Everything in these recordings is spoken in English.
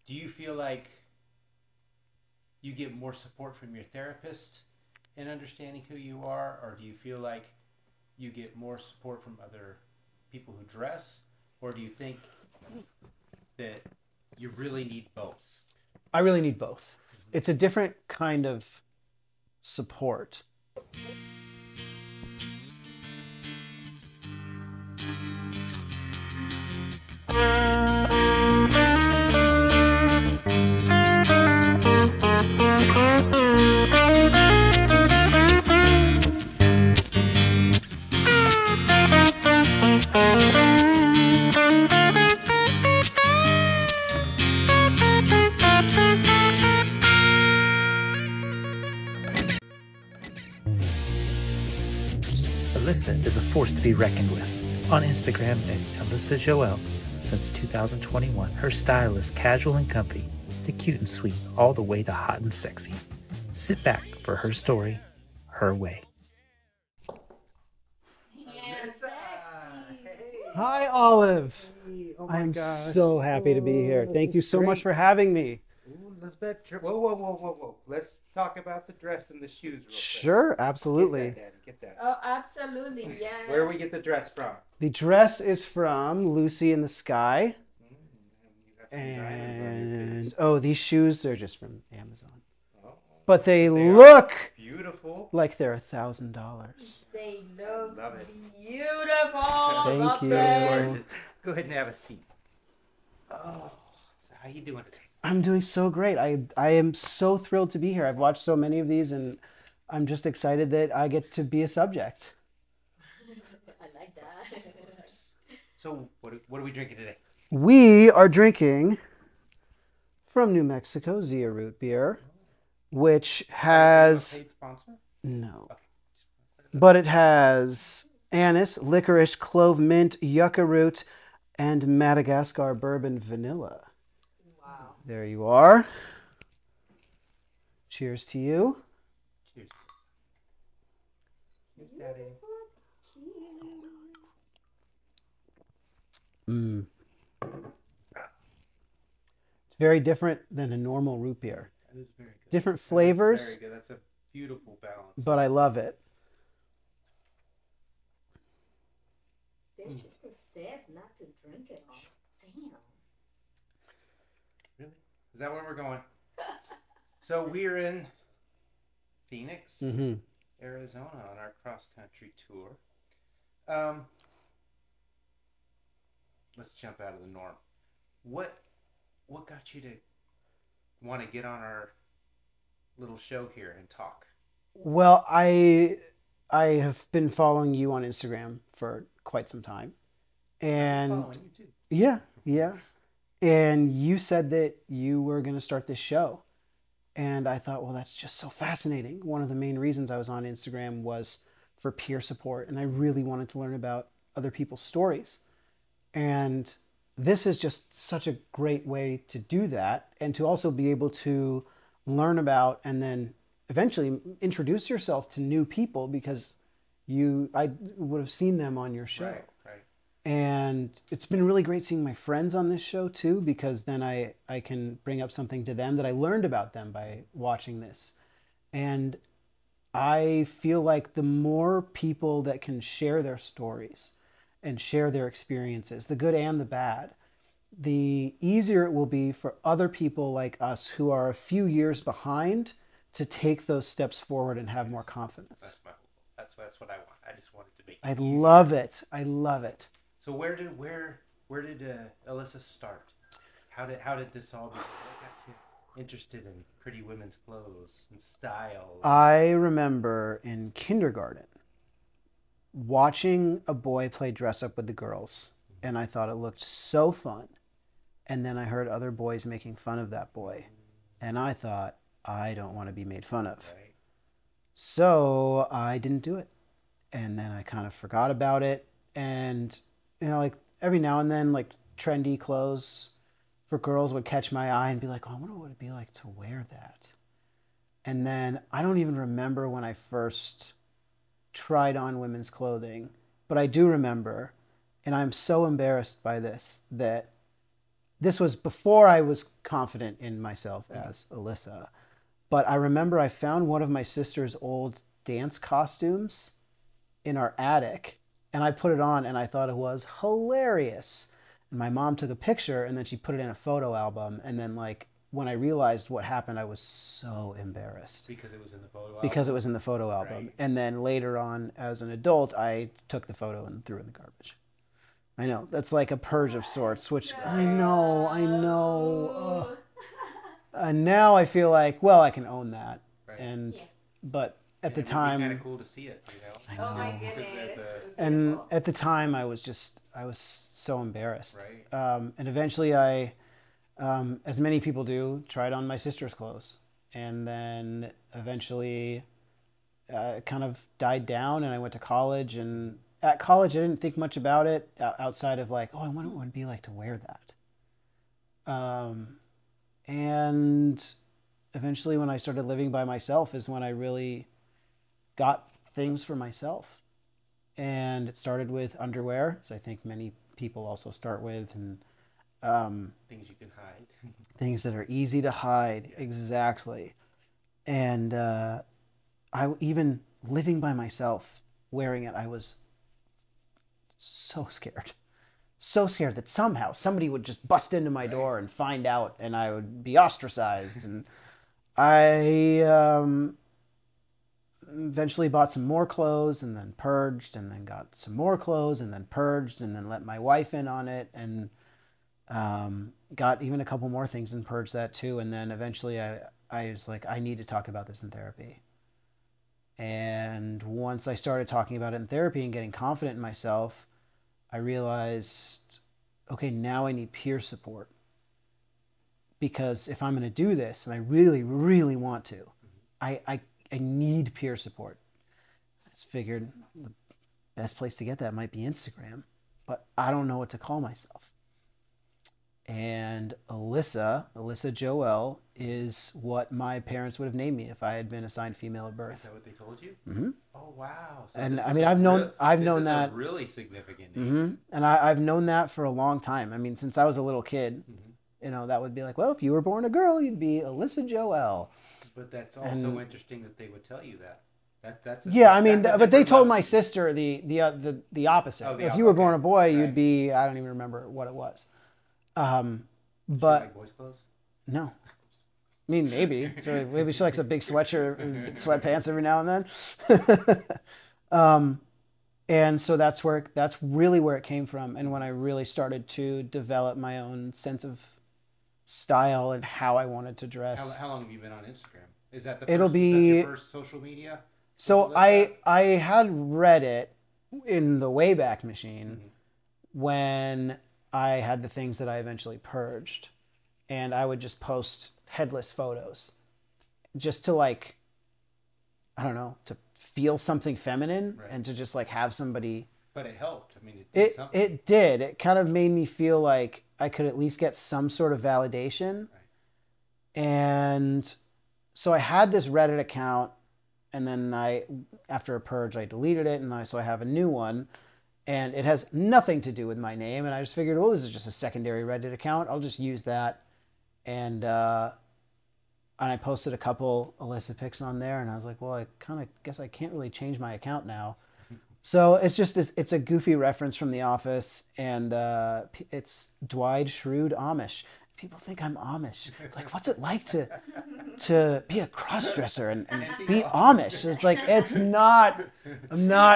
Do you feel like you get more support from your therapist in understanding who you are, or do you feel like you get more support from other people who dress, or do you think that you really need both? I really need both. It's a different kind of support. Ilyssa is a force to be reckoned with. On Instagram at Ilyssa Joelle since 2021, her style is casual and comfy to cute and sweet, all the way to hot and sexy. Sit back for her story, her way. Hi, Olive. Oh I'm so happy to be here. Thank you so much for having me. Ooh, whoa. Let's talk about the dress and the shoes real quick. Sure, absolutely. Get that, Daddy. Get that. Oh, absolutely, yes. Where do we get the dress from? The dress is from Lucy in the Sky. You have some diamonds on your And face. oh, these shoes, they're just from Amazon. Oh, But they are look beautiful. like they're $1,000. They look Love it. beautiful. Thank Love you. them. Gorgeous. Go ahead and have a seat. Oh, so how you doing today? I'm doing so great. I am so thrilled to be here. I've watched so many of these, and I'm just excited that I get to be a subject. I like that. So what are we drinking today? We are drinking from New Mexico Zia root beer, which has Paid sponsor? no, Okay. but it has anise, licorice, clove, mint, yucca root, and Madagascar bourbon vanilla. Wow. There you are. Cheers to you. Cheers. Daddy. Mm. It's very different than a normal root beer. That is very good. Different That's flavors, very good. That's a beautiful balance. but I love it. There's just a said not to drink it all. Damn. Really? Is that where we're going? So we're in Phoenix, Mm-hmm. Arizona on our cross-country tour. Let's jump out of the norm. What got you to want to get on our little show here and talk? Well, I have been following you on Instagram for quite some time, and Following you too. yeah, and you said that you were going to start this show, and I thought, well, that's just so fascinating. One of the main reasons I was on Instagram was for peer support, and I really wanted to learn about other people's stories, and this is just such a great way to do that, and to also be able to learn about and then eventually introduce yourself to new people, because I would have seen them on your show. Right. And it's been really great seeing my friends on this show too, because then I can bring up something to them that I learned about them by watching this. And I feel like the more people that can share their stories and share their experiences, the good and the bad, the easier it will be for other people like us who are a few years behind to take those steps forward and have more confidence. That's what I want. I just want it to be. I easier. love it. I love it. So where did Ilyssa start? How did this all begin? What got you interested in pretty women's clothes and style? I remember in kindergarten watching a boy play dress up with the girls, and I thought it looked so fun. And then I heard other boys making fun of that boy, and I thought, I don't want to be made fun of. Right. So I didn't do it. And then I kind of forgot about it. And, like every now and then, like trendy clothes for girls would catch my eye and be like, oh, I wonder what it'd be like to wear that. And then I don't even remember when I first tried on women's clothing, but I do remember, and I'm so embarrassed by this, that this was before I was confident in myself as Ilyssa. But I remember I found one of my sister's old dance costumes in our attic, and I put it on, and I thought it was hilarious. And my mom took a picture, and then she put it in a photo album. And then, like, when I realized what happened, I was so embarrassed. Because it was in the photo album? Because it was in the photo album. Right. And then later on, as an adult, I took the photo and threw it in the garbage. I know, that's like a purge of sorts, which I know. And now I feel like, well, I can own that. Right. And, Yeah. but at the It would be time, kind of cool to see it, you know? Oh my know. goodness. and Beautiful. at the time I was so embarrassed. Right. And eventually I, as many people do, tried on my sister's clothes. And then eventually it kind of died down, and I went to college, and at college I didn't think much about it outside of like, oh, I wonder what it would be like to wear that. And eventually when I started living by myself is when I really got things for myself. And it started with underwear, as I think many people also start with, and Things you can hide. things that are easy to hide. Yeah. Exactly. And I even living by myself, wearing it, I was so scared that somehow somebody would just bust into my door and find out, and I would be ostracized. And I eventually bought some more clothes, and then purged, and then got some more clothes, and then purged, and then let my wife in on it, and got even a couple more things and purged that too. And then eventually I was like, I need to talk about this in therapy. And once I started talking about it in therapy and getting confident in myself, I realized, okay, now I need peer support. Because if I'm going to do this, and I really, really want to, I need peer support. I just figured the best place to get that might be Instagram, but I don't know what to call myself. And Ilyssa Joel, is what my parents would have named me if I had been assigned female at Is birth. that what they told you? Mm-hmm. Oh, wow. So And this I is mean, a I've known this that. is a really significant name. Mm-hmm. And I've known that for a long time. I mean, since I was a little kid, Mm-hmm. you know, that would be like, well, if you were born a girl, you'd be Ilyssa Joel. But that's also And- interesting that they would tell you that. That's Yeah, I mean, that's a but they different told level. my sister the opposite. Oh, If you were okay. born a boy, Right. you'd be, I don't even remember what it was. Do you But like boys' clothes? no. I mean, maybe. So maybe she likes a big sweatshirt, sweatpants every now and then. And so that's really where it came from. And when I really started to develop my own sense of style and how I wanted to dress. How long have you been on Instagram? Is that It'll is be- that your first social media? So Ilyssa? I had Reddit in the Wayback Machine Mm-hmm. when I had the things that I eventually purged. And I would just post headless photos just to like, I don't know, to feel something feminine. Right. And to just like have somebody. But it helped. I mean, it did something. It did. It kind of made me feel like I could at least get some sort of validation. Right. And so I had this Reddit account, and then after a purge, I deleted it, and so I have a new one, and it has nothing to do with my name. And I just figured, well, this is just a secondary Reddit account. I'll just use that. And I posted a couple Ilyssa pics on there, and I was like, well, I kind of guess I can't really change my account now. So it's a goofy reference from The Office, and it's Dwight Schrute Amish. People think I'm Amish. Like, what's it like to be a cross-dresser and be Amish? It's like, I'm not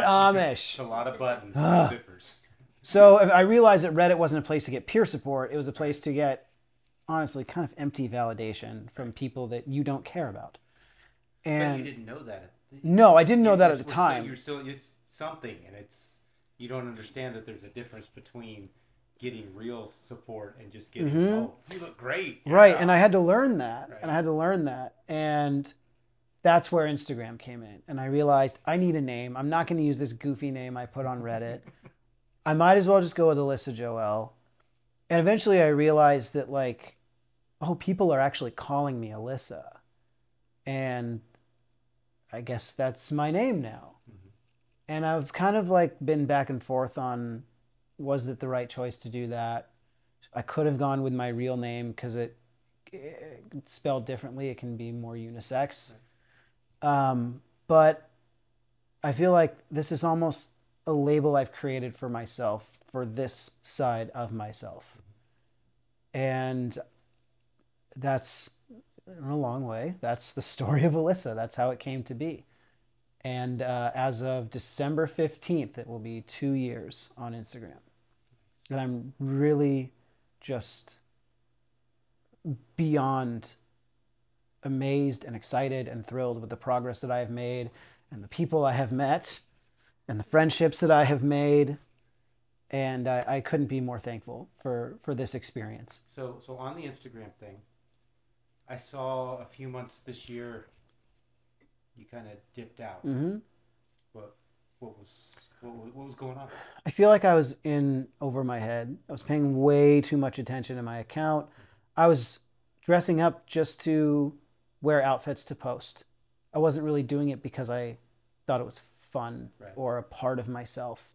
Amish. It's a lot of buttons and zippers. So I realized that Reddit wasn't a place to get peer support. It was a place to get, honestly, kind of empty validation from people that you don't care about. But And you didn't know that. no, I didn't know that at the time. It's something, and you don't understand that there's a difference between getting real support and just getting, oh, you look great. Right, Yeah. and I had to learn that. Right. And that's where Instagram came in. And I realized I need a name. I'm not going to use this goofy name I put on Reddit. I might as well just go with Ilyssa Joel. And eventually I realized that, like, oh, people are actually calling me Ilyssa. And I guess that's my name now. And I've kind of like been back and forth on, was it the right choice to do that? I could have gone with my real name because it's spelled differently. It can be more unisex. But I feel like this is almost a label I've created for myself for this side of myself. And that's in a long way. That's the story of Ilyssa. That's how it came to be. And as of December 15th, it will be 2 years on Instagram. And I'm really just beyond amazed and excited and thrilled with the progress that I have made and the people I have met and the friendships that I have made. And I couldn't be more thankful for this experience. So on the Instagram thing, I saw a few months this year you kind of dipped out. Mm-hmm. What was going on? I feel like I was in over my head. I was paying way too much attention to my account. I was dressing up just to wear outfits to post. I wasn't really doing it because I thought it was fun or a part of myself.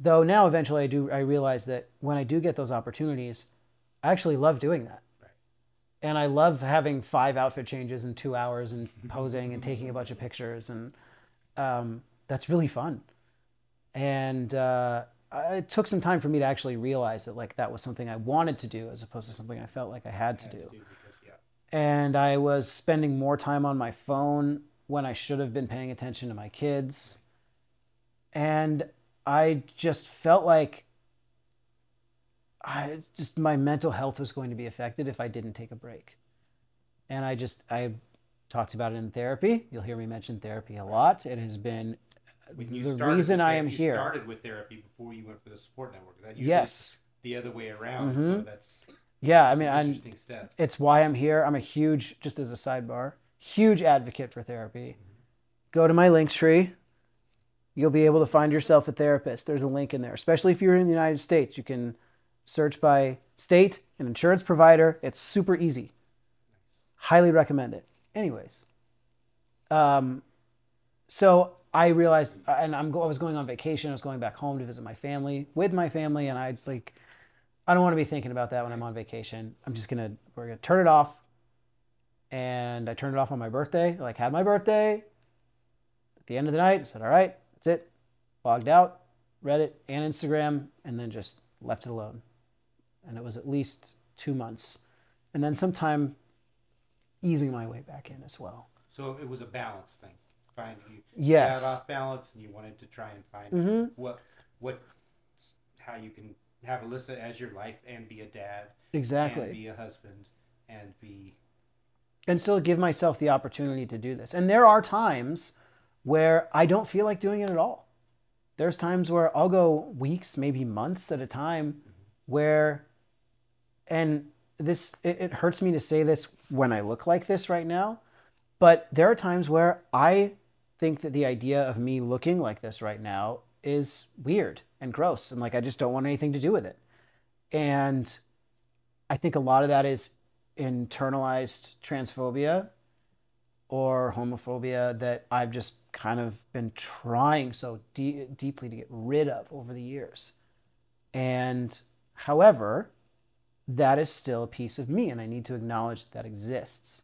Though now eventually I realize that when I do get those opportunities, I actually love doing that. Right. And I love having 5 outfit changes in 2 hours and posing and taking a bunch of pictures. And that's really fun. And it took some time for me to actually realize that like that was something I wanted to do as opposed to something I felt like I had to do. And I was spending more time on my phone when I should have been paying attention to my kids. And I just felt like my mental health was going to be affected if I didn't take a break. And I talked about it in therapy. You'll hear me mention therapy a lot. It has been the reason I am here. You started with therapy before you went for the support network. That yes. The other way around. Mm-hmm. So that's an interesting step. It's why I'm here. I'm a huge, just as a sidebar, huge advocate for therapy. Go to my Linktree. You'll be able to find yourself a therapist. There's a link in there. Especially if you're in the United States, you can search by state and insurance provider. It's super easy. Highly recommend it. Anyways, so I realized, and I was going on vacation. I was going back home to visit my family with my family, and I don't want to be thinking about that when I'm on vacation. We're gonna turn it off. And I turned it off on my birthday. I had my birthday. At the end of the night, I said, all right, that's it. Logged out, Reddit and Instagram, and then just left it alone. And it was at least 2 months. And then some time easing my way back in as well. So it was a balance thing. Yes. You got off balance and you wanted to try and find how you can have Ilyssa as your life and be a dad. Exactly. And be a husband and still give myself the opportunity to do this. And there are times where I don't feel like doing it at all. There's times where I'll go weeks, maybe months at a time where, and it hurts me to say this when I look like this right now, but there are times where I think that the idea of me looking like this right now is weird and gross. And I just don't want anything to do with it. And I think a lot of that is internalized transphobia or homophobia that I've just kind of been trying so deeply to get rid of over the years. And however, that is still a piece of me, and I need to acknowledge that exists.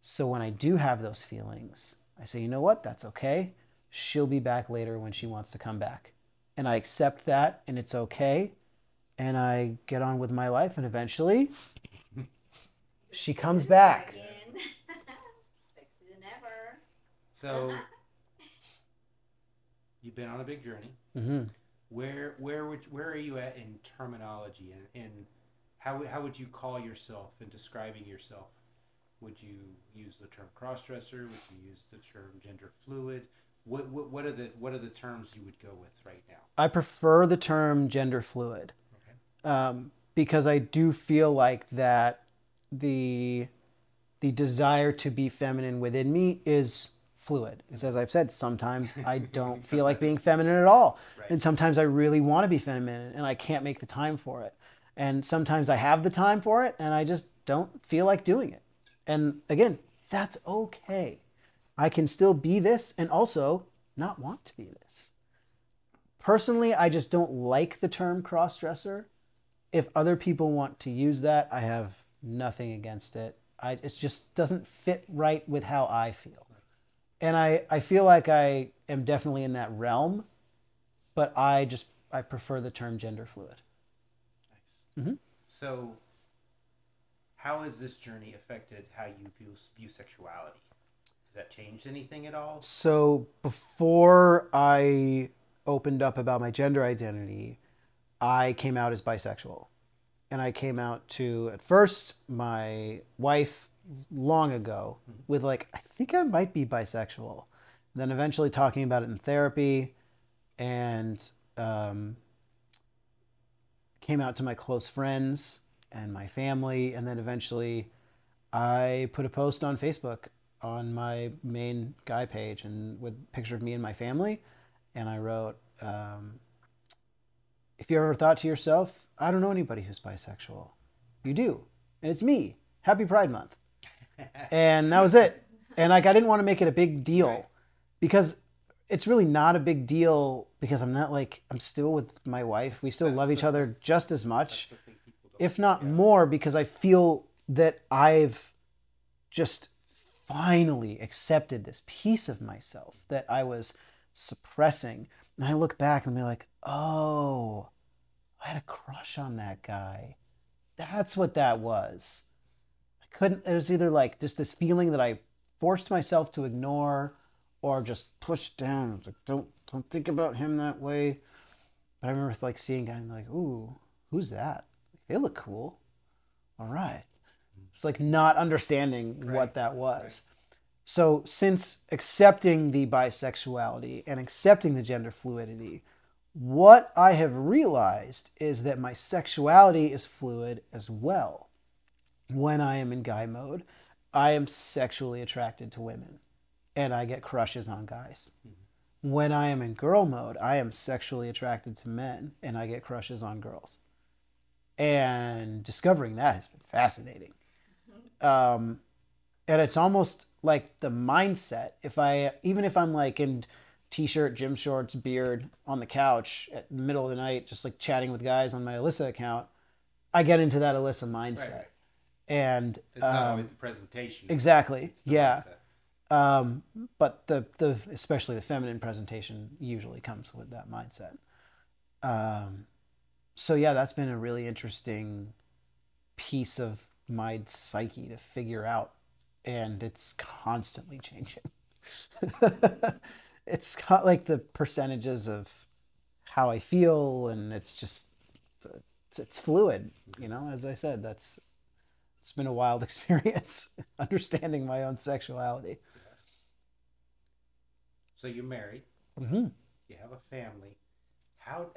So when I do have those feelings, I say, you know what? That's okay. She'll be back later when she wants to come back. And I accept that, and it's okay. And I get on with my life, and eventually she comes back. Sexy than ever. So you've been on a big journey. Mm-hmm. Where are you at in terminology and how would you call yourself in describing yourself? Would you use the term crossdresser? Would you use the term gender fluid? What are the terms you would go with right now? I prefer the term gender fluid. Okay. Because I do feel like that the desire to be feminine within me is fluid. Because as I've said, sometimes I don't feel like being feminine at all. Right. And sometimes I really want to be feminine and I can't make the time for it. And sometimes I have the time for it and I just don't feel like doing it. And again, that's okay. I can still be this and also not want to be this. Personally, I just don't like the term crossdresser If other people want to use that, I have nothing against it. It just doesn't fit right with how I feel. And I feel like I am definitely in that realm, but I prefer the term gender fluid. Nice. Mm-hmm. So, how has this journey affected how you view sexuality? Has that changed anything at all? So before I opened up about my gender identity, I came out as bisexual. And I came out to, at first, my wife long ago with like, I think I might be bisexual. And then eventually talking about it in therapy, and came out to my close friends and my family. And then eventually I put a post on Facebook on my main guy page and with a picture of me and my family. And I wrote, if you ever thought to yourself, I don't know anybody who's bisexual. You do. And it's me. Happy Pride Month. And that was it. And like, I didn't want to make it a big deal, Right. because it's really not a big deal, because I'm not like, I'm still with my wife. We still love each other just as much, That's the thing people don't if not get. more, because I feel that I've just finally accepted this piece of myself that I was suppressing. And I look back and be like, oh, I had a crush on that guy. That's what that was. It was either like just this feeling that I forced myself to ignore or just pushed down. I was like, don't think about him that way. But I remember like seeing guys and like, ooh, who's that? They look cool. All right. It's like not understanding what Right. that was. So since accepting the bisexuality and accepting the gender fluidity, what I have realized is that my sexuality is fluid as well. When I am in guy mode, I am sexually attracted to women and I get crushes on guys. When I am in girl mode, I am sexually attracted to men and I get crushes on girls. And discovering that has been fascinating. And it's almost like the mindset. Even if I'm like in t-shirt, gym shorts, beard on the couch at the middle of the night, just like chatting with guys on my Ilyssa account, I get into that Ilyssa mindset. Right. And It's not always the presentation. exactly, It's the yeah. mindset. But the especially the feminine presentation usually comes with that mindset. So yeah, that's been a really interesting piece of my psyche to figure out, and it's constantly changing. It's like the percentages of how I feel, and it's fluid. As I said, it's been a wild experience understanding my own sexuality. So you're married. Mm-hmm. You have a family. How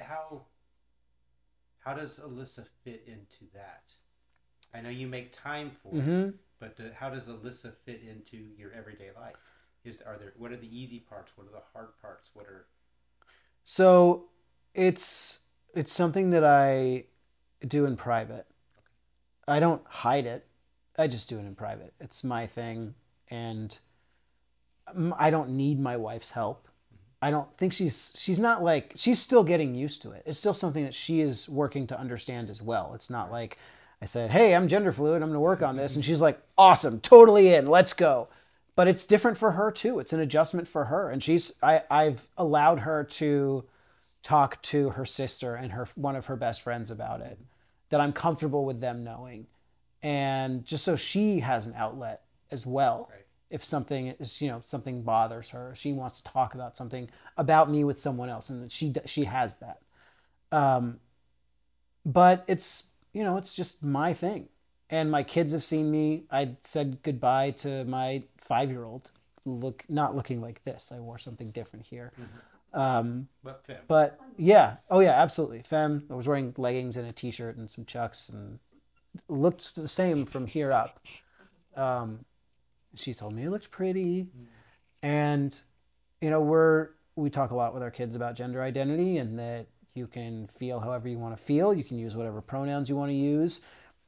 does Ilyssa fit into that? I know you make time for it, but how does Ilyssa fit into your everyday life? What are the easy parts? What are the hard parts? So it's something that I do in private. I don't hide it. I just do it in private. It's my thing, and I don't need my wife's help. I don't think she's not like, she's still getting used to it. It's still something that she is working to understand as well. It's not like I said, hey, I'm gender fluid, I'm going to work on this. And she's like, awesome, totally in, let's go. But it's different for her too. It's an adjustment for her. And I've allowed her to talk to her sister and one of her best friends about it, that I'm comfortable with them knowing. And just so she has an outlet as well. Right. If something something bothers her, she wants to talk about something about me with someone else, and she has that. But it's just my thing, and my kids have seen me. I said goodbye to my 5-year-old, not looking like this. I wore something different here. But femme. But yeah, oh yeah, absolutely, femme. I was wearing leggings and a t-shirt and some chucks, and looked the same from here up. She told me it looked pretty. And we talk a lot with our kids about gender identity, and that you can feel however you want to feel, you can use whatever pronouns you want to use,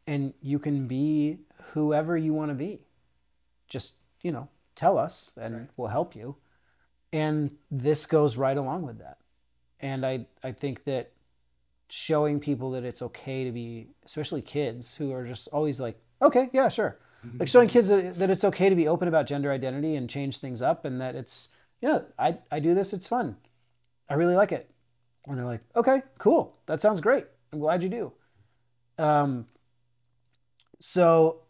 and you can be whoever you want to be. Just tell us and Right. we'll help you. And this goes right along with that. And I think that showing people that it's okay to be, especially kids who are just always like, okay, yeah, sure. Like showing kids that it's okay to be open about gender identity and change things up, and that it's, yeah, I do this, it's fun. I really like it. And they're like, okay, cool. That sounds great. I'm glad you do. So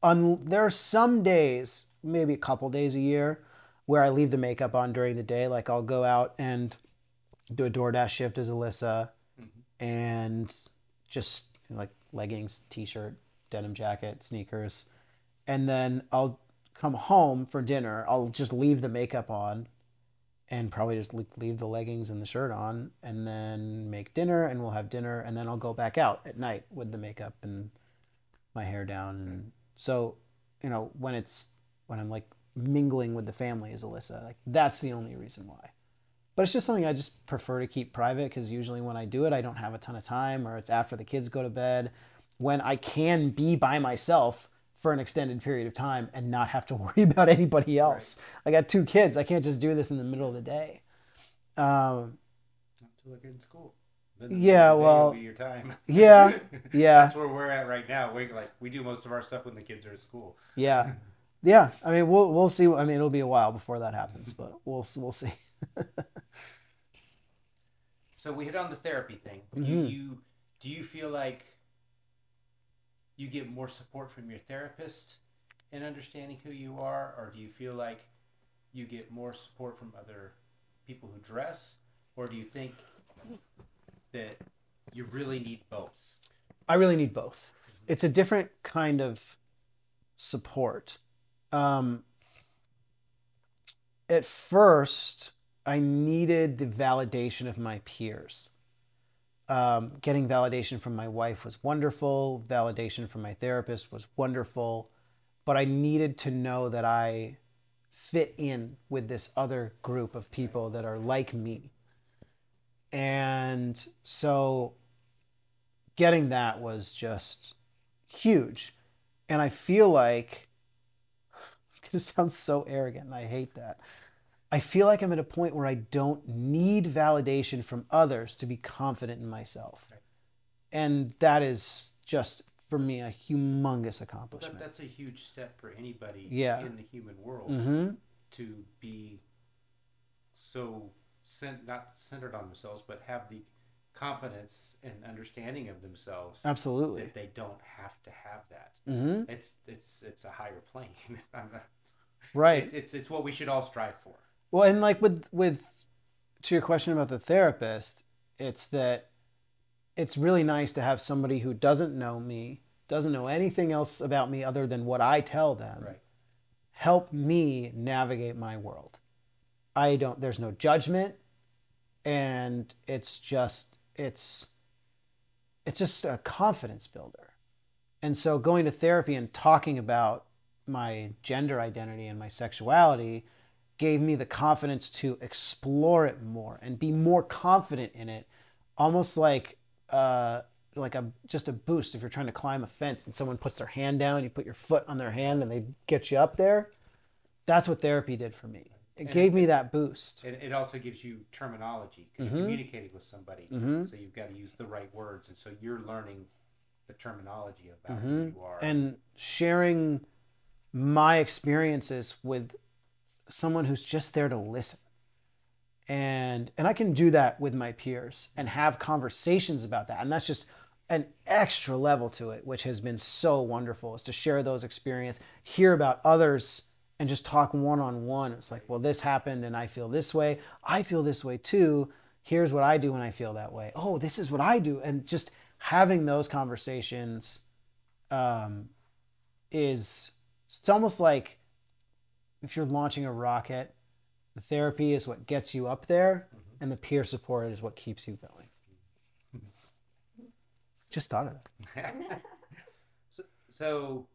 there are some days, maybe a couple days a year, where I leave the makeup on during the day. Like I'll go out and do a DoorDash shift as Ilyssa, and just like leggings, t-shirt, denim jacket, sneakers. And then I'll come home for dinner. I'll just leave the makeup on and probably just leave the leggings and the shirt on, and then make dinner, and we'll have dinner, and then I'll go back out at night with the makeup and my hair down. And so, when I'm like mingling with the family as Ilyssa, like that's the only reason why. But it's just something I just prefer to keep private, because usually when I do it, I don't have a ton of time, or it's after the kids go to bed, when I can be by myself for an extended period of time and not have to worry about anybody else. Right. I got 2 kids. I can't just do this in the middle of the day. Until they're in school. Then well, will be your time. Yeah. That's where we're at right now. We do most of our stuff when the kids are at school. Yeah. I mean, we'll see. I mean, it'll be a while before that happens, but we'll see. So we hit on the therapy thing. Do you feel like you get more support from your therapist in understanding who you are, or do you feel like you get more support from other people who dress, or do you think that you really need both? I really need both. It's a different kind of support. At first, I needed the validation of my peers. Getting validation from my wife was wonderful. Validation from my therapist was wonderful. But I needed to know that I fit in with this other group of people that are like me. And so getting that was just huge. And I feel like, I'm going to sound so arrogant, and I hate that. I feel like I'm at a point where I don't need validation from others to be confident in myself. Right. And that is just, for me, a humongous accomplishment. That's a huge step for anybody in the human world, to be so not centered on themselves, but have the confidence and understanding of themselves. Absolutely. That they don't have to have that. It's a higher plane. Right. It's what we should all strive for. Well, and like with to your question about the therapist, it's that it's really nice to have somebody who doesn't know me, doesn't know anything else about me other than what I tell them, help me navigate my world. There's no judgment, and it's just a confidence builder. And so going to therapy and talking about my gender identity and my sexuality gave me the confidence to explore it more and be more confident in it, almost like just a boost. If you're trying to climb a fence and someone puts their hand down, you put your foot on their hand and they get you up there. That's what therapy did for me. It gave me that boost. It also gives you terminology, because you're communicating with somebody, so you've got to use the right words, and so you're learning the terminology about who you are. And sharing my experiences with someone who's just there to listen. And I can do that with my peers and have conversations about that. And that's just an extra level to it, which has been so wonderful, is to share those experiences, hear about others, and just talk one-on-one. It's like, well, this happened and I feel this way. I feel this way too. Here's what I do when I feel that way. Oh, this is what I do. And just having those conversations it's almost like if you're launching a rocket, the therapy is what gets you up there, and the peer support is what keeps you going. Just thought of that. So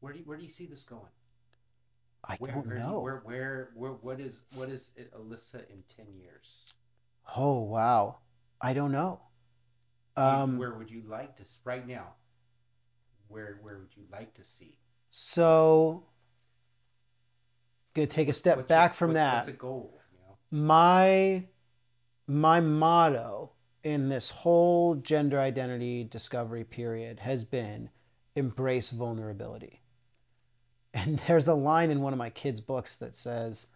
where do you see this going? I don't know. What is Ilyssa in 10 years? Oh, wow. I don't know. Where would you like to, right now, where would you like to see? So, going to take a step back from that. What's a goal? My motto in this whole gender identity discovery period has been embrace vulnerability. And there's a line in one of my kids' books that says,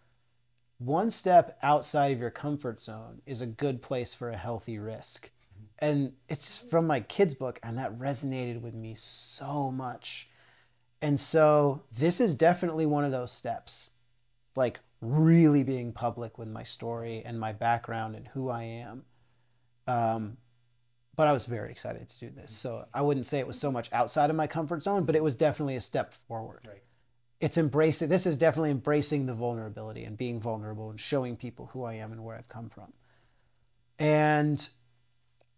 one step outside of your comfort zone is a good place for a healthy risk. And it's just from my kids' book, and that resonated with me so much. And so this is definitely one of those steps, like really being public with my story and my background and who I am. But I was very excited to do this. So I wouldn't say it was so much outside of my comfort zone, but it was definitely a step forward. Right. It's embracing, this is definitely embracing the vulnerability and being vulnerable and showing people who I am and where I've come from. And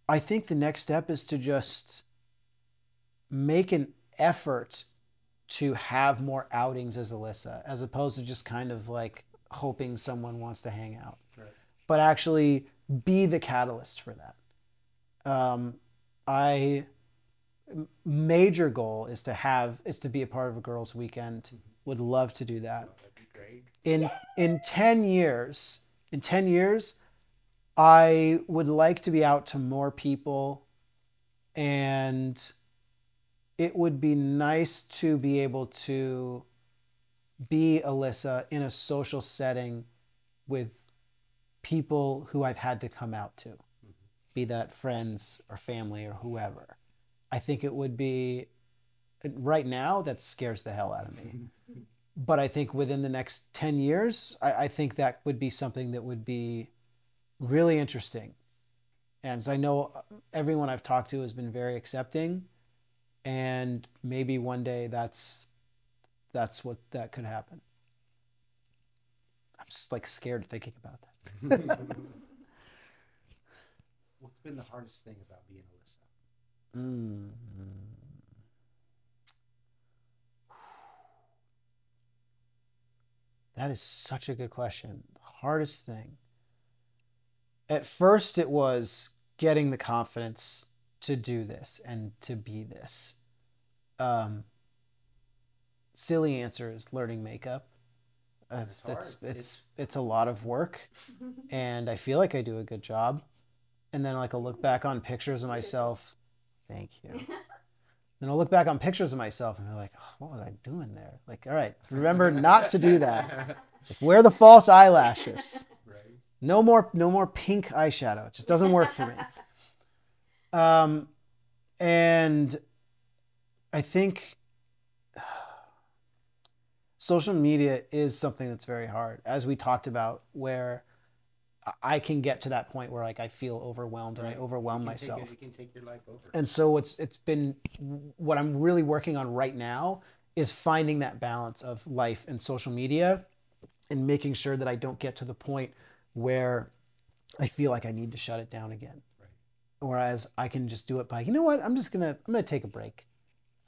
I think the next step is to just make an effort to have more outings as Ilyssa, as opposed to just kind of like hoping someone wants to hang out, Right. but actually be the catalyst for that. Major goal is to be a part of a girls' weekend. Would love to do that. Oh, that'd be great. In 10 years, I would like to be out to more people, and it would be nice to be able to be Ilyssa in a social setting with people who I've had to come out to, be that friends or family or whoever. I think it would be, right now, that scares the hell out of me. But I think within the next 10 years, I think that would be something that would be really interesting. And as I know everyone I've talked to has been very accepting, and maybe one day that's that could happen. I'm just like scared thinking about that. What's been the hardest thing about being Ilyssa? That is such a good question. The hardest thing. At first, it was getting the confidence to do this and to be this. Silly answer is learning makeup. It's a lot of work, and I feel like I do a good job. And then like I'll look back on pictures of myself. Thank you. Then I'll look back on pictures of myself and be like, oh, what was I doing there? Like, all right, remember not to do that. Like, wear the false eyelashes. Right. No more pink eyeshadow. It just doesn't work for me. And I think social media is something that's very hard, as we talked about, where I can get to that point where like I feel overwhelmed and I overwhelm myself. It can take your life over. And so it's been what I'm really working on right now is finding that balance of life and social media and making sure that I don't get to the point where I feel like I need to shut it down again. Right. Whereas I can just do it by, you know what, I'm gonna take a break.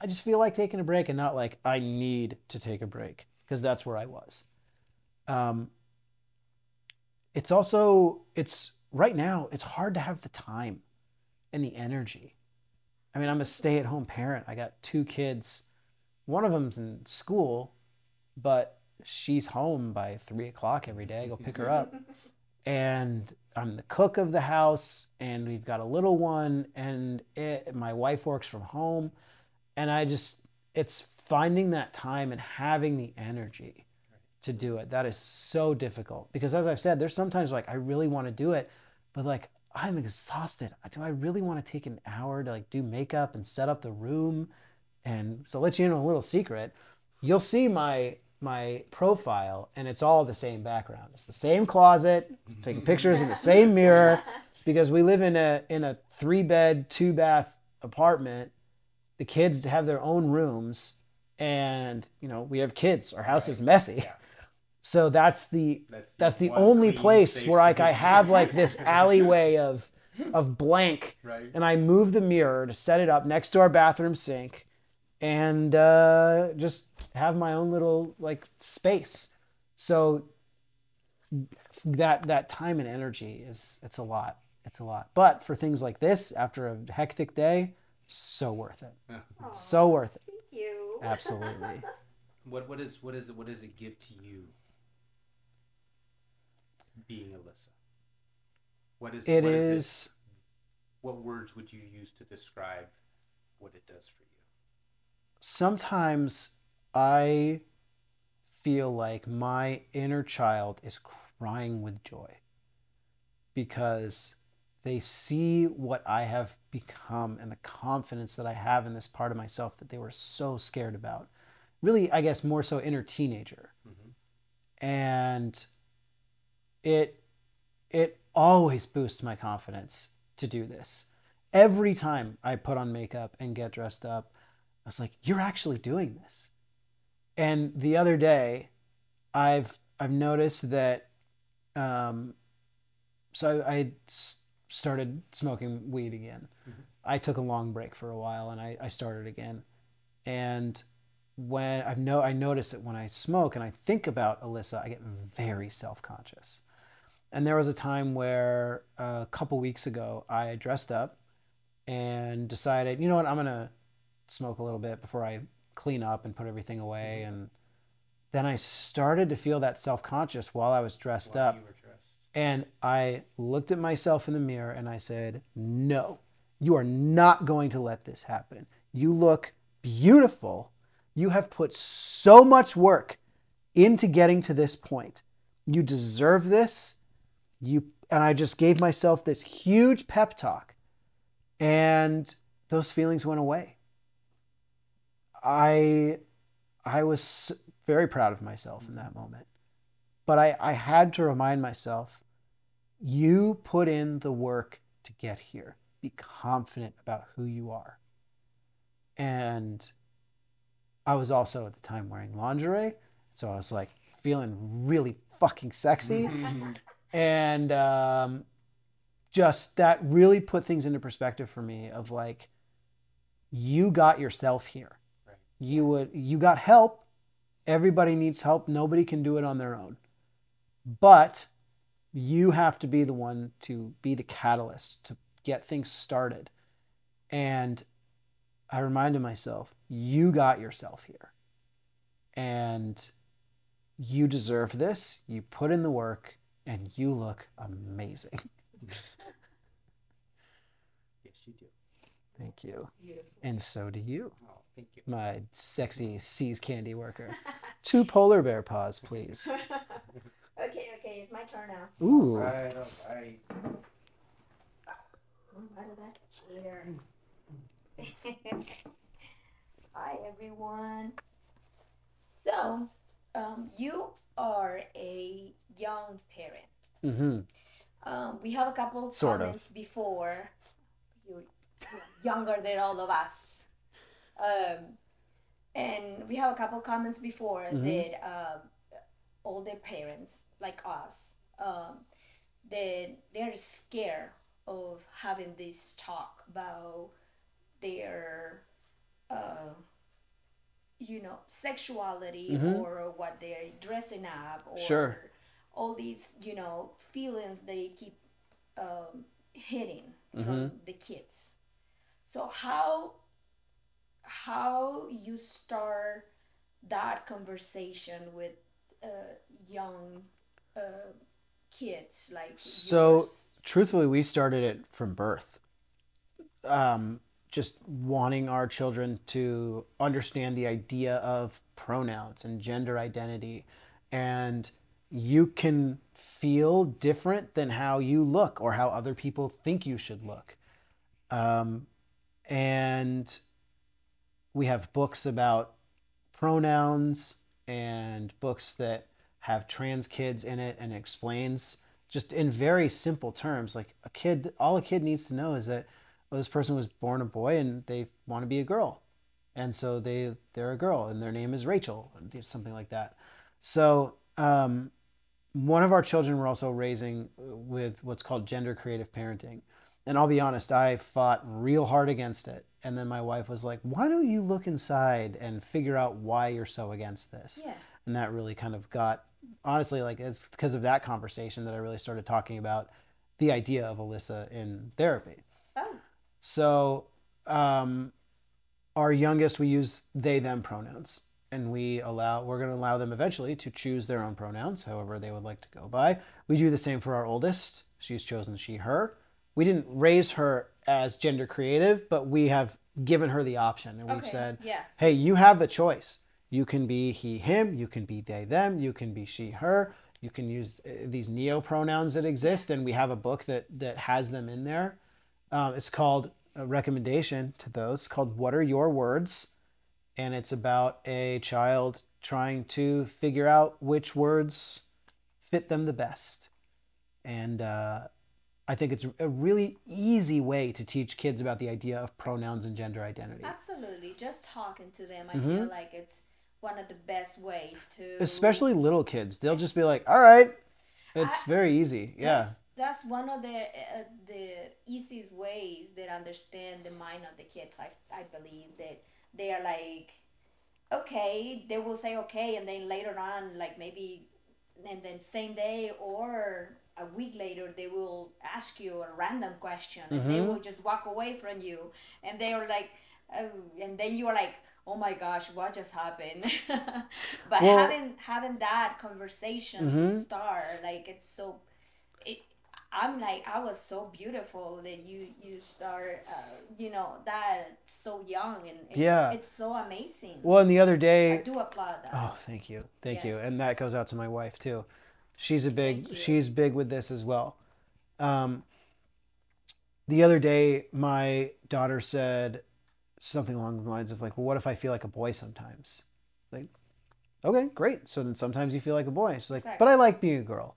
I just feel like taking a break, and not like I need to take a break, because that's where I was. It's right now, it's hard to have the time and the energy. I mean, I'm a stay-at-home parent. I got 2 kids. One of them's in school, but she's home by 3:00 every day. I go pick her up. And I'm the cook of the house, and we've got a little one, and my wife works from home. And it's finding that time and having the energy to do it. That is so difficult, because as I've said, there's sometimes like I really want to do it, but like I'm exhausted. Do I really want to take an hour to like do makeup and set up the room? And so I'll let you in on a little secret. You'll see my profile, and it's all the same background. It's the same closet, taking pictures in the same mirror, because we live in a 3-bed, 2-bath apartment. The kids have their own rooms, and we have kids. Our house is messy. Yeah. So that's the only place where like I have like this alleyway of blank, right. And I move the mirror to set it up next to our bathroom sink, and just have my own little like space. So that time and energy it's a lot. It's a lot. But for things like this, after a hectic day, so worth it. Aww, so worth it. Thank you. Absolutely. What does it give to you being Ilyssa? What is what words would you use to describe what it does for you? Sometimes I feel like my inner child is crying with joy because they see what I have become and the confidence that I have in this part of myself that they were so scared about. Really, I guess more so inner teenager. And it always boosts my confidence to do this. Every time I put on makeup and get dressed up, I was like, you're actually doing this. And the other day, I've noticed that so I started smoking weed again. I took a long break for a while and I started again. And when I notice that when I smoke and I think about Ilyssa, I get very self-conscious. And there was a time where a couple weeks ago, I dressed up and decided, you know what, I'm going to smoke a little bit before I clean up and put everything away. And then I started to feel that self-conscious while I was dressed up. And I looked at myself in the mirror and I said, no, you are not going to let this happen. You look beautiful. You have put so much work into getting to this point. You deserve this. And I just gave myself this huge pep talk. And those feelings went away. I was very proud of myself in that moment. But I had to remind myself, you put in the work to get here. Be confident about who you are. And I was also at the time wearing lingerie. So I was like feeling really fucking sexy. And just that really put things into perspective for me of like, you got yourself here. Right. You got help. Everybody needs help. Nobody can do it on their own. But you have to be the one to be the catalyst to get things started. And I reminded myself, you got yourself here. And you deserve this. You put in the work and you look amazing. Yes, you do. Thank you. And so do you. Oh, thank you. My sexy C's candy worker. 2 polar bear paws, please. Okay, it's my turn now. Ooh. All right. Out of that chair. Hi, everyone. So, you are a young parent. Mm-hmm. We have a couple Sort comments before. You're younger than all of us. And we have a couple comments before that older parents like us, that they're scared of having this talk about their sexuality or what they're dressing up or all these feelings they keep hitting from the kids. So how you start that conversation with young kids like so yours? Truthfully, we started it from birth. Just wanting our children to understand the idea of pronouns and gender identity. And you can feel different than how you look or how other people think you should look. And we have books about pronouns and books that have trans kids in it and explains just in very simple terms, like all a kid needs to know is that this person was born a boy and they want to be a girl. And so they're a girl and their name is Rachel, something like that. So one of our children we're also raising with what's called gender creative parenting. And I'll be honest, I fought real hard against it. And then my wife was like, why don't you look inside and figure out why you're so against this? Yeah. And that really kind of got, honestly, like it's because of that conversation that I really started talking about the idea of Ilyssa in therapy. Oh. So our youngest, we use they, them pronouns. And we're going to allow them eventually to choose their own pronouns, however they would like to go by. We do the same for our oldest. She's chosen she, her. We didn't raise her as gender creative, but we have given her the option, and we've Okay, said, yeah. hey, you have the choice. You can be he, him. You can be they, them. You can be she, her. You can use these neo pronouns that exist, and we have a book that has them in there. It's called a recommendation to those called "What Are Your Words," and it's about a child trying to figure out which words fit them the best. And I think it's a really easy way to teach kids about the idea of pronouns and gender identity. Absolutely. Just talking to them, I feel like it's one of the best ways to. Especially little kids. They'll just be like, all right. It's very easy. Yeah. That's one of the easiest ways that understand the mind of the kids. I believe that they are like, okay, they will say okay, and then later on, like maybe, and then same day or a week later, they will ask you a random question, and they will just walk away from you, and they are like, oh, and then you are like, oh my gosh, what just happened? But Well, having that conversation to start, like it's so, it. I'm like, I was so beautiful that you start, that so young, and it's so amazing. Well, and the other I day, do applaud that. oh, thank you. Thank you. Yes. And that goes out to my wife too. She's Thank you. she's big with this as well. The other day, my daughter said something along the lines of like, well, what if I feel like a boy sometimes? Like, okay, great. So then sometimes you feel like a boy. She's like, Exactly. but I like being a girl.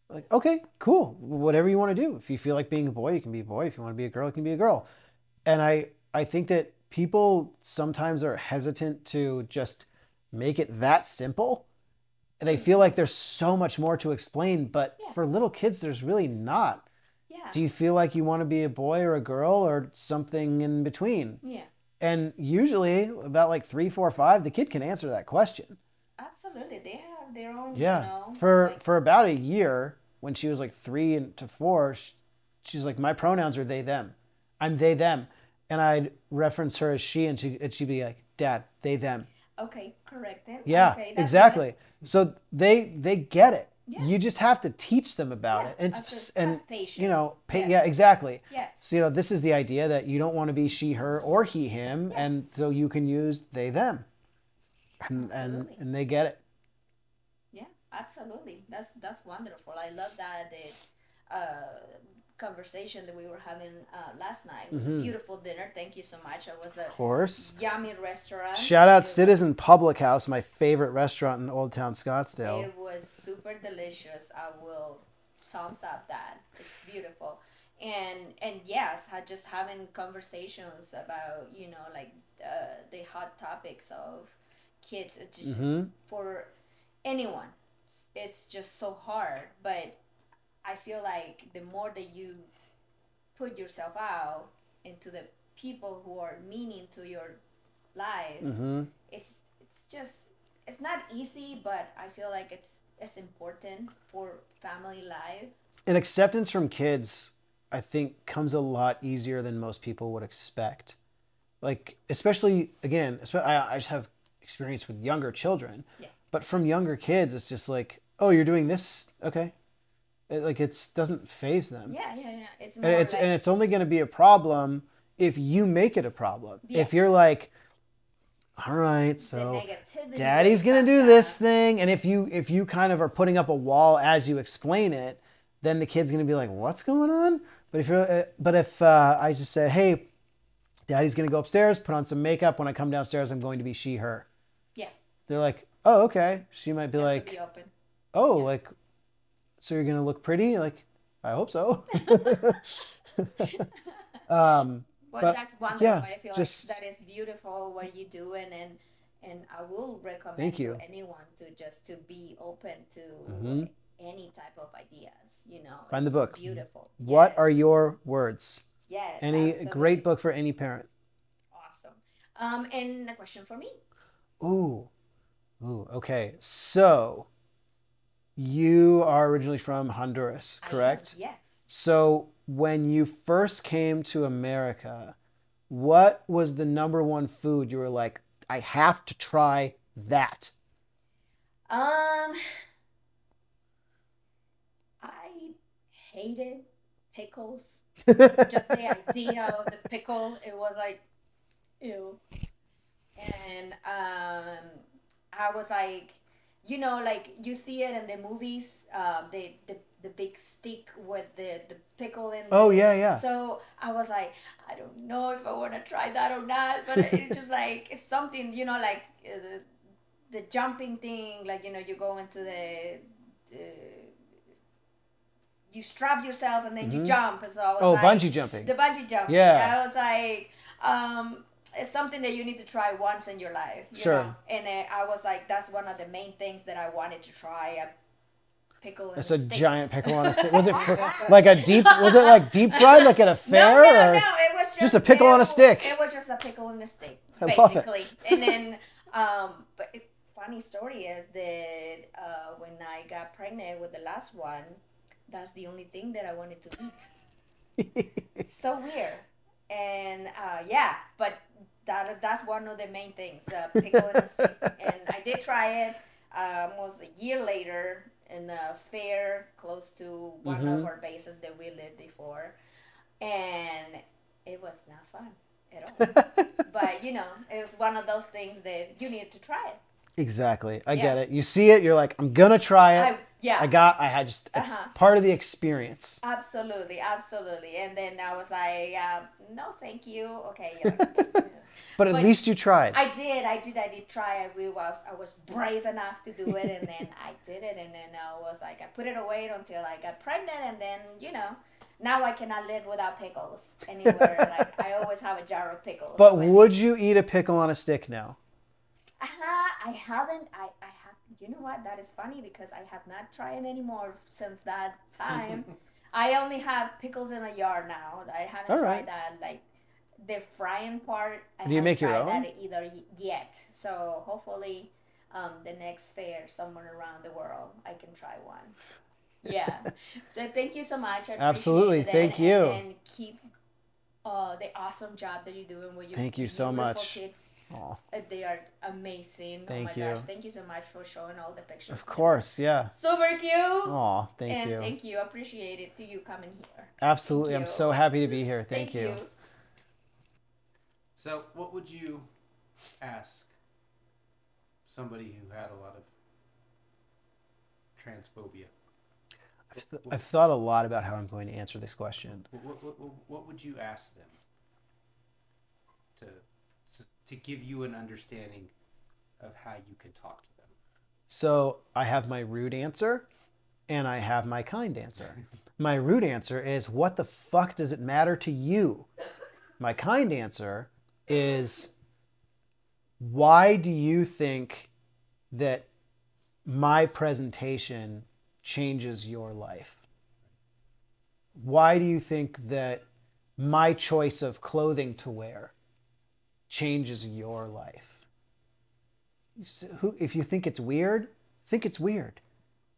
Like, okay, cool. Whatever you want to do. If you feel like being a boy, you can be a boy. If you want to be a girl, you can be a girl. And I think that people sometimes are hesitant to just make it that simple. And they feel like there's so much more to explain, but for little kids, there's really not. Yeah. Do you feel like you want to be a boy or a girl or something in between? Yeah. And usually, about like 3, 4, 5, the kid can answer that question. Absolutely. They have their own, Yeah. like, For about a year, when she was like 3 to 4, she's like, my pronouns are they, them. I'm they, them. And I'd reference her as she, and she'd be like, Dad, they, them. okay, correct it. Yeah, Okay, that's exactly. good. So they get it. Yeah. You just have to teach them about Yeah, it. And have patience. yeah, Yes. exactly. Yes. So this is the idea that you don't want to be she, her, or he, him, and so you can use they, them, and Absolutely. they get it. Yeah, absolutely. That's wonderful. I love that conversation that we were having last night. It was a beautiful dinner. Thank you so much. It was a Of course. yummy restaurant. Shout out It Citizen Public House, my favorite restaurant in Old Town Scottsdale. It was super delicious. I will thumbs up that. It's beautiful. And yes, just having conversations about, like the hot topics of kids. It's just for anyone. It's just so hard, but I feel like the more that you put yourself out into the people who are meaning to your life, it's just, it's not easy, but I feel like it's important for family life. And acceptance from kids, I think, comes a lot easier than most people would expect. Like, especially, again, I just have experience with younger children. Yeah. But from younger kids, it's just like, oh, you're doing this? Okay. It doesn't faze them. Yeah. It's more And it's only going to be a problem if you make it a problem. Yeah. If you're like, all right, so negativity Daddy's that going to do comes this out. thing. And if you kind of are putting up a wall as you explain it, then the kid's going to be like, what's going on? But if I just said, hey, Daddy's going to go upstairs, put on some makeup. When I come downstairs, I'm going to be she, her. Yeah. They're like, oh, okay. She might be Just like, to be open. oh, like, so you're going to look pretty? Like, I hope so. But that's wonderful. yeah, I feel just- like that is beautiful what you do, and I will recommend Thank you. to anyone to be open to any type of ideas. Find the It's book. Beautiful. What Yes. are your words? Yes. Any absolutely. great book for any parent. Awesome. And a question for me. Ooh, okay. So you are originally from Honduras, I am, correct? yes. So when you first came to America, what was the number one food you were like, I have to try that? I hated pickles. Just the idea of the pickle, it was like, ew. And I was like, like you see it in the movies, the big stick with the pickle in. Oh, yeah, yeah. So I was like, I don't know if I want to try that or not, but it's just like it's something, like the jumping thing, like you go into the you strap yourself and then you jump. And so I was like, bungee jumping. The bungee jumping. Yeah. I was like, it's something that you need to try once in your life. Sure. Know? And I was like, that's one of the main things that I wanted to try. A pickle. It's a giant pickle on a stick. Was it like a deep? Was it like deep fried, like at a fair? No. It was just a pickle on a stick. It was just a pickle on a stick, I basically. love it. And then, but funny story is that when I got pregnant with the last one, that's the only thing that I wanted to eat. So weird. And but that's one of the main things, pickle and a stick. And I did try it almost a year later in a fair close to one of our bases that we lived before. And it was not fun at all. But, it was one of those things that you need to try it. Exactly. I get it. You see it, you're like, I'm going to try it. It's part of the experience. Absolutely. And then I was like, no, thank you. Okay. But at least you tried. I did try it. I was brave enough to do it, and then I did it, and then I was like, I put it away until I got pregnant, and then, now I cannot live without pickles anywhere. Like, I always have a jar of pickles. But would you eat a pickle on a stick now? I haven't. I have. You know what? That is funny because I have not tried anymore since that time. I only have pickles in a jar now. I haven't tried that. Like the frying part. Do you make your own? That either yet. So hopefully, the next fair somewhere around the world, I can try one. Yeah. So thank you so much. I Absolutely. Thank you. And keep the awesome job that you're doing with your Thank you so much. Kids. Aww. They are amazing. Thank you. Gosh, thank you so much for showing all the pictures. Of course, yeah. Super cute. Aw, thank you. Thank you. Appreciate it to you coming here. Absolutely. I'm so happy to be here. Thank you. So, what would you ask somebody who had a lot of transphobia? I've thought a lot about how I'm going to answer this question. What would you ask them to give you an understanding of how you can talk to them? So I have my rude answer and I have my kind answer. My rude answer is, what the fuck does it matter to you? My kind answer is, why do you think that my presentation changes your life? Why do you think that my choice of clothing to wear changes your life? If you think it's weird, think it's weird.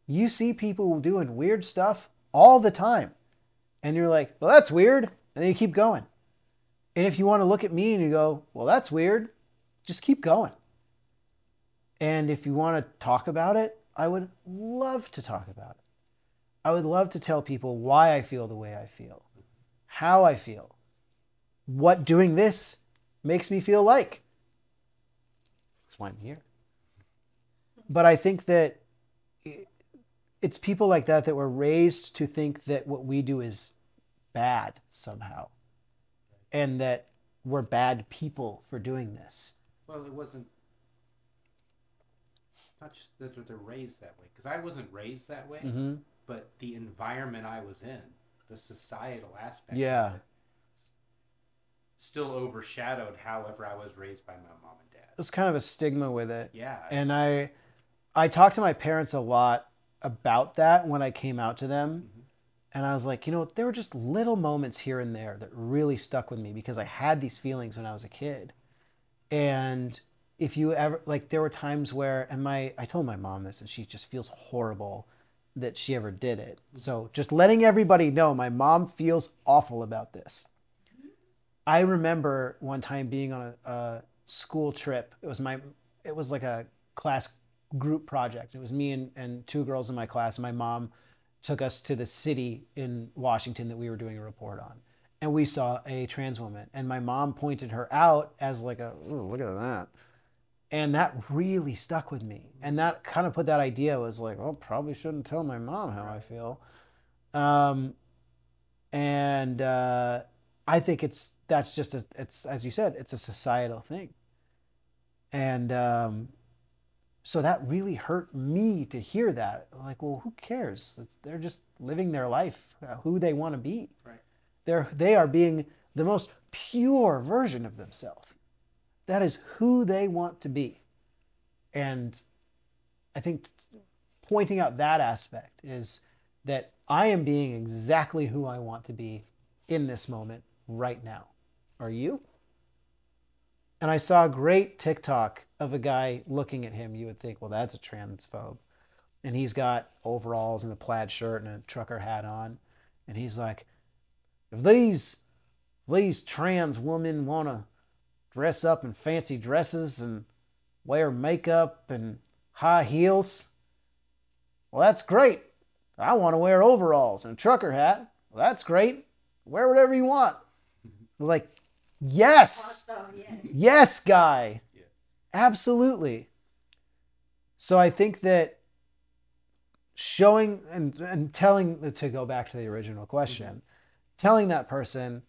You see people doing weird stuff all the time. And you're like, well, that's weird. And then you keep going. And if you want to look at me and you go, well, that's weird, just keep going. And if you want to talk about it, I would love to talk about it. I would love to tell people why I feel the way I feel, how I feel, what doing this makes me feel like. That's why I'm here. But I think that it's people like that that were raised to think that what we do is bad somehow, and that we're bad people for doing this. Well, it wasn't. Not just that they're raised that way, because I wasn't raised that way, but the environment I was in, the societal aspect of it, still overshadowed however I was raised by my mom and dad. There's kind of a stigma with it. Yeah. And I talked to my parents a lot about that when I came out to them. And I was like, there were just little moments here and there that really stuck with me because I had these feelings when I was a kid. And if you ever, there were times where, I told my mom this and she just feels horrible that she ever did it. So just letting everybody know, my mom feels awful about this. I remember one time being on a school trip. It was like a class group project. It was me and two girls in my class, and my mom took us to the city in Washington that we were doing a report on. And we saw a trans woman. And my mom pointed her out as like "Ooh, look at that." And that really stuck with me. And that kind of put that idea, was like, well, probably shouldn't tell my mom how I feel. And I think that's just it's, as you said, it's a societal thing. And so that really hurt me to hear that. Like, well, who cares? They're just living their life, who they want to be. Right. They are being the most pure version of themselves. That is who they want to be. And I think pointing out that aspect is that I am being exactly who I want to be in this moment right now. Are you? And I saw a great TikTok of a guy looking at him. You would think, well, that's a transphobe. And he's got overalls and a plaid shirt and a trucker hat on. And he's like, if these trans women want to dress up in fancy dresses and wear makeup and high heels, well, that's great. I want to wear overalls and a trucker hat. Well, that's great. Wear whatever you want. Like, yes. Awesome, yes. Yes, guy. Yeah. Absolutely. So I think that showing and telling, to go back to the original question, telling that person,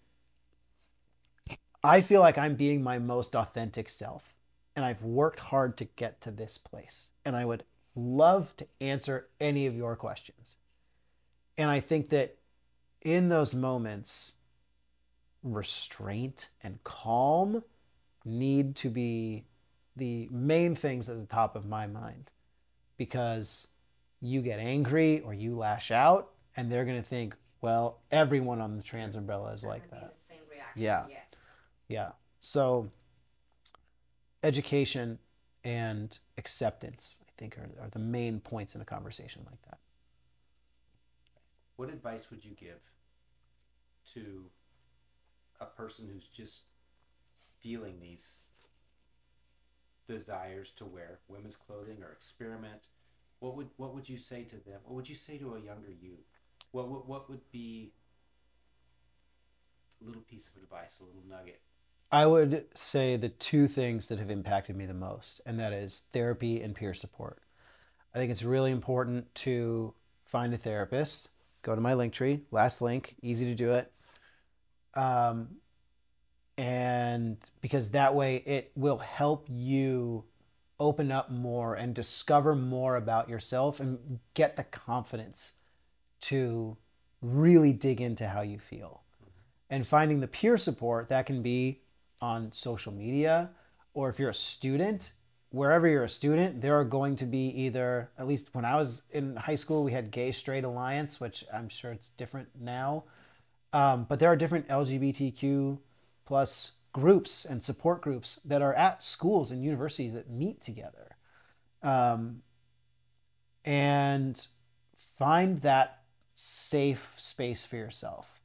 I feel like I'm being my most authentic self. And I've worked hard to get to this place. And I would love to answer any of your questions. And I think that in those moments, restraint and calm need to be the main things at the top of my mind. Because you get angry or you lash out, and they're going to think, well, everyone on the trans umbrella is like that. The same reaction. Yeah. Yes. Yeah. So education and acceptance, I think, are the main points in a conversation like that. What advice would you give to a person who's just feeling these desires to wear women's clothing or experiment? What would you say to them? What would you say to a younger you? What would be a little piece of advice, a little nugget? I would say the two things that have impacted me the most, and that is therapy and peer support. I think it's really important to find a therapist. Go to my Linktree, last link, easy to do it. And because that way it will help you open up more and discover more about yourself and get the confidence to really dig into how you feel. And finding the peer support, that can be on social media, or if you're a student, wherever you're a student, there are going to be either, at least when I was in high school, we had Gay Straight Alliance, which I'm sure it's different now. But there are different LGBTQ plus groups and support groups that are at schools and universities that meet together. And find that safe space for yourself,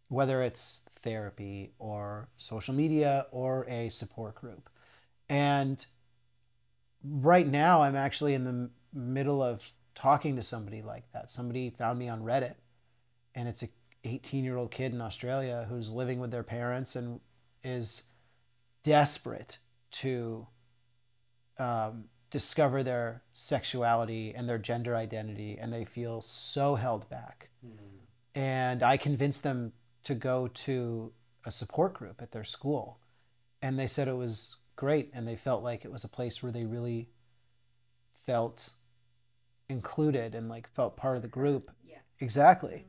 whether it's therapy or social media or a support group. And right now I'm actually in the middle of talking to somebody like that. Somebody found me on Reddit, and it's a 18-year-old kid in Australia who's living with their parents and is desperate to discover their sexuality and their gender identity, and they feel so held back. And I convinced them to go to a support group at their school, and they said it was great, and they felt like it was a place where they really felt included and like felt part of the group. Yeah. Exactly.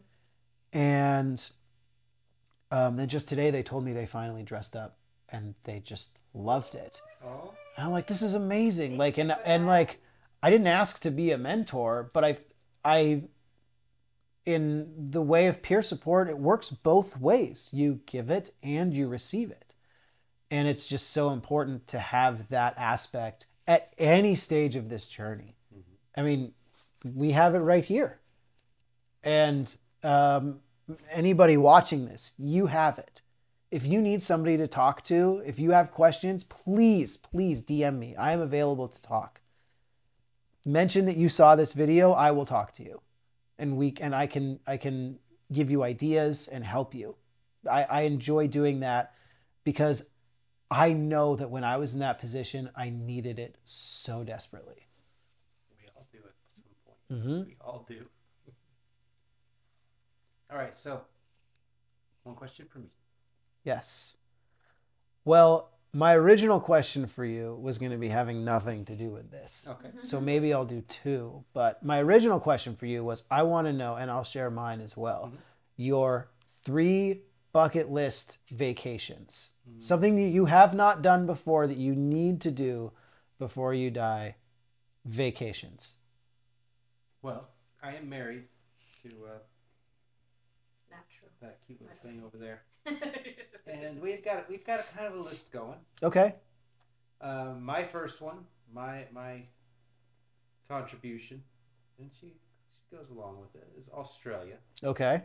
And then just today they told me they finally dressed up and they just loved it. Oh. And I'm like, this is amazing. Like, and like, I didn't ask to be a mentor, but I in the way of peer support, it works both ways. You give it and you receive it. And it's just so important to have that aspect at any stage of this journey. I mean, we have it right here. And anybody watching this, you have it. If you need somebody to talk to, if you have questions, please DM me. I am available to talk. Mention that you saw this video, I will talk to you. and I can give you ideas and help you. I enjoy doing that because I know that when I was in that position, I needed it so desperately. We all do at some point. Mm-hmm. We all do. All right, so one question for me. Yes. Well, my original question for you was going to be having nothing to do with this. Okay. So maybe I'll do two. But my original question for you was I want to know, and I'll share mine as well, your 3 bucket list vacations. Something that you have not done before that you need to do before you die. Vacations. Well, I am married to Not true. that cute little thing over there, and we've got a kind of a list going. Okay. My first one, my contribution, and she goes along with it, is Australia. Okay.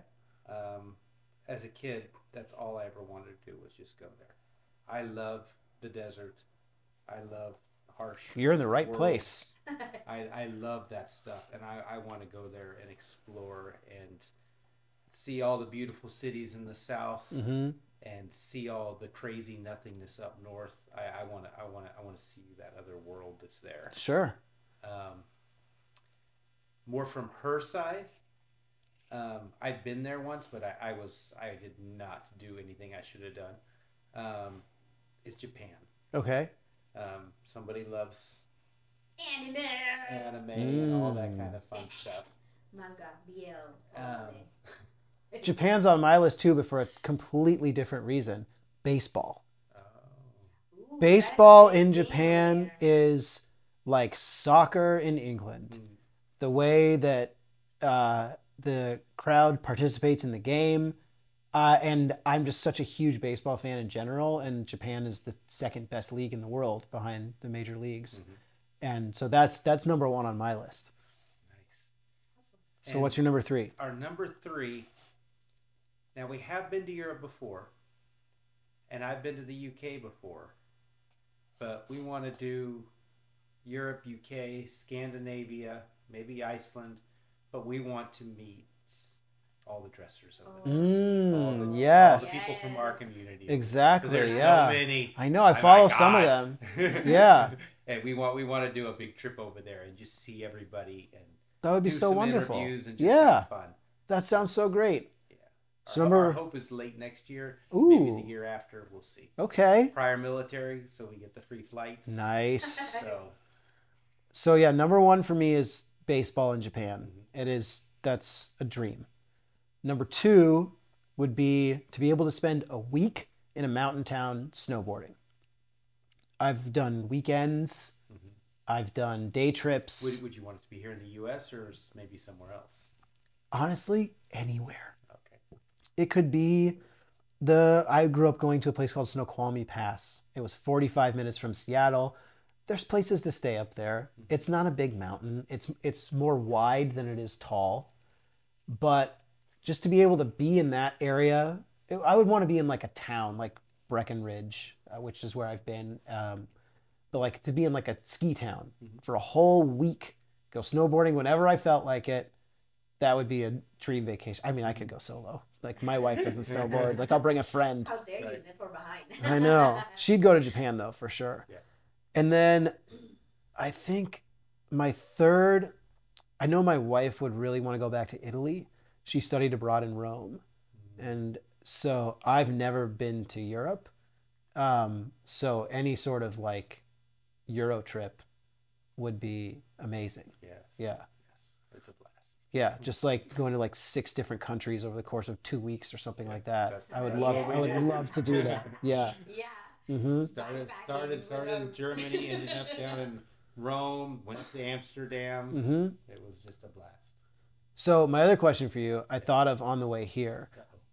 As a kid, that's all I ever wanted to do was just go there. I love the desert. I love harsh. You're in the right world. place. I love that stuff, and I want to go there and explore and see all the beautiful cities in the south, and see all the crazy nothingness up north. I want to see that other world that's there. Sure. More from her side. I've been there once, but I did not do anything I should have done. Is Japan. Okay. Somebody loves Anime. and all that kind of fun stuff. Manga, BL, all of it. Japan's on my list too, but for a completely different reason. Baseball. Ooh, Baseball that's a big in thing Japan there. is like soccer in England. The way that the crowd participates in the game. And I'm just such a huge baseball fan in general. And Japan is the second best league in the world behind the major leagues. And so that's number 1 on my list. Nice. So what's your number 3? Our number 3. Now we have been to Europe before, and I've been to the UK before, but we want to do Europe, UK, Scandinavia, maybe Iceland, but we want to meet all the dressers over there. Yes. All the people from our community. Exactly. There's Yeah. so many. I know. I follow my some of God. them. Yeah. And we want to do a big trip over there and just see everybody and That would be do so some wonderful. interviews and just Yeah. have fun. That sounds so great. So Our hope is late next year. Ooh. Maybe the year after. We'll see. Okay. Prior military, so we get the free flights. Nice. So yeah, number 1 for me is baseball in Japan. That's a dream. Number 2 would be to be able to spend a week in a mountain town snowboarding. I've done weekends. I've done day trips. would you want it to be here in the U.S. or maybe somewhere else? Honestly, anywhere. Okay. It could be I grew up going to a place called Snoqualmie Pass. It was 45 minutes from Seattle. There's places to stay up there. It's not a big mountain. It's more wide than it is tall. But just to be able to be in that area, I would want to be in like a town like Breckenridge, which is where I've been. But like to be in like a ski town for a whole week, go snowboarding whenever I felt like it. That would be a dream vacation. I mean, I could go solo. Like my wife doesn't snowboard. Like I'll bring a friend. How dare you live for behind? I know. She'd go to Japan though, for sure. Yeah. And then I think my third, I know my wife would really want to go back to Italy. She studied abroad in Rome. And so I've never been to Europe. So any sort of like Euro trip would be amazing. Yes. Yeah. Yes. It's a blast. Yeah, just like going to like 6 different countries over the course of 2 weeks or something like that. I would That's- love to do that. Yeah. Yeah. Started Backpacking in with Germany, ended up down in Rome, went to Amsterdam. It was just a blast. So my other question for you, I thought of on the way here.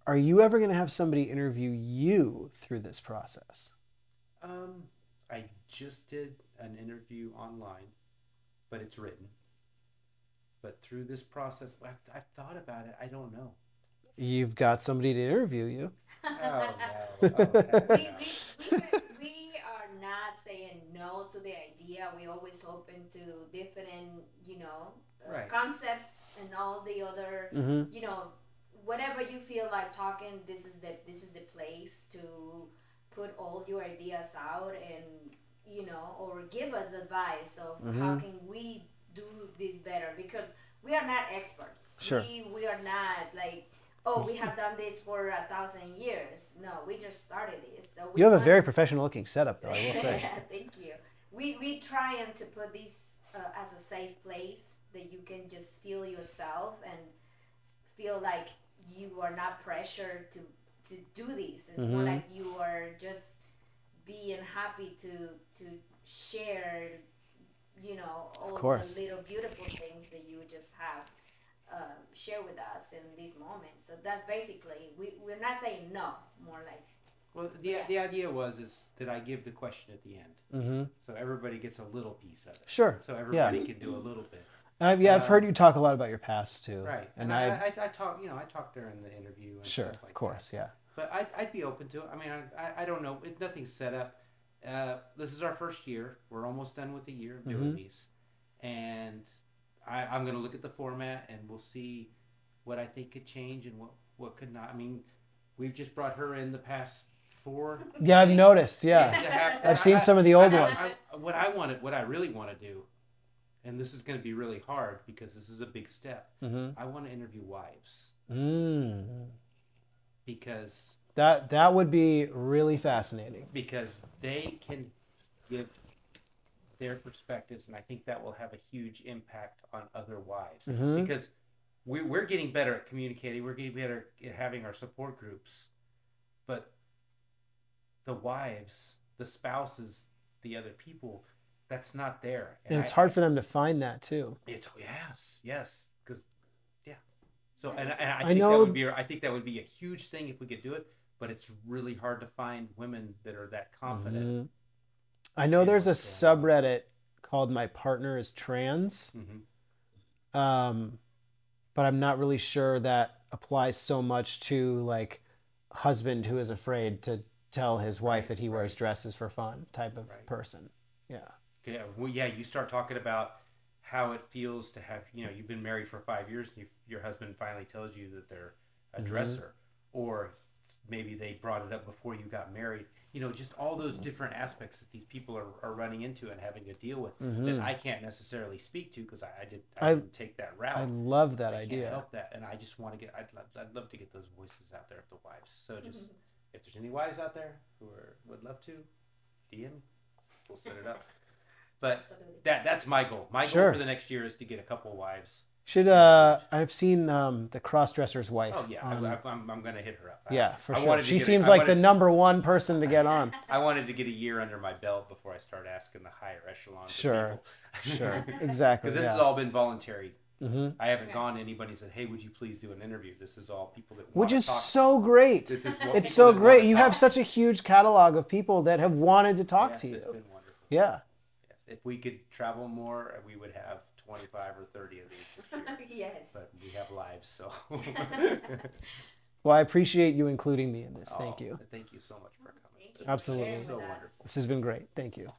Are you ever going to have somebody interview you through this process? I just did an interview online, but it's written. But through this process, I've thought about it. I don't know. You've got somebody to interview you. Oh no! Oh, we, no. we are not saying no to the idea. We always open to different, Right. concepts and all the other, you know, whatever you feel like talking, this is the place to put all your ideas out, and you know, or give us advice of how can we do this better, because we are not experts. Sure. We are not like, oh, we have done this for 1,000 years. No, we just started this. So You have a very professional looking setup, though, I will say. Thank you. We trying to put this as a safe place that you can just feel yourself and feel like you are not pressured to do this. It's more like you are just being happy to share, you know, all the little beautiful things that you just have share with us in this moment. So that's basically, we're not saying no, more like. Well, the idea is that I give the question at the end, so everybody gets a little piece of it. Sure. So everybody can do a little bit. I've heard you talk a lot about your past too. Right. And I talk, you know, I talk during the interview. And sure, stuff like of course, that. yeah. But I'd be open to it. I mean, I don't know. Nothing's set up. This is our first year. We're almost done with the year of doing these, and I'm going to look at the format, and we'll see what I think could change and what could not. I mean, we've just brought her in the past 4. Yeah, I've noticed. Yeah, I've seen some of the old ones. What I really want to do, and this is going to be really hard because this is a big step. I want to interview wives because that would be really fascinating. Because they can give their perspectives, and I think that will have a huge impact on other wives. Because we're getting better at communicating, we're getting better at having our support groups, but the wives, the spouses, the other people, that's not there. And it's hard for them to find that too. It's yes, because So and I think that would be a huge thing if we could do it, but it's really hard to find women that are that confident. I know there's a subreddit called My Partner is Trans, but I'm not really sure that applies so much to like a husband who is afraid to tell his wife that he wears dresses for fun type of person. Yeah. Well, you start talking about how it feels to have, you've been married for 5 years and your husband finally tells you that they're a dresser, or maybe they brought it up before you got married. Just all those different aspects that these people are running into and having to deal with that I can't necessarily speak to because I didn't take that route. I love that I idea. Can't help that, and I just want to I'd love to get those voices out there of the wives. So just if there's any wives out there who would love to, DM, we'll set it up. But that's my goal. My goal for the next year is to get a couple wives. I've seen the Crossdresser's Wife. Oh yeah, I'm going to hit her up. Yeah, for sure. She seems like the number one person to get on. I wanted to get a year under my belt before I start asking the higher echelons. Sure, sure, exactly. Because this has all been voluntary. I haven't gone to anybody and said, "Hey, would you please do an interview?" This is all people that want to talk. Which is so great. This is it's so great. You have such a huge catalog of people that have wanted to talk to you. It's been wonderful. Yeah. If we could travel more, we would have 25 or 30 of these. Yes. But we have lives, so. Well, I appreciate you including me in this. Thank you. Thank you so much for coming. Thank you Absolutely. for sharing with us. wonderful. This has been great. Thank you.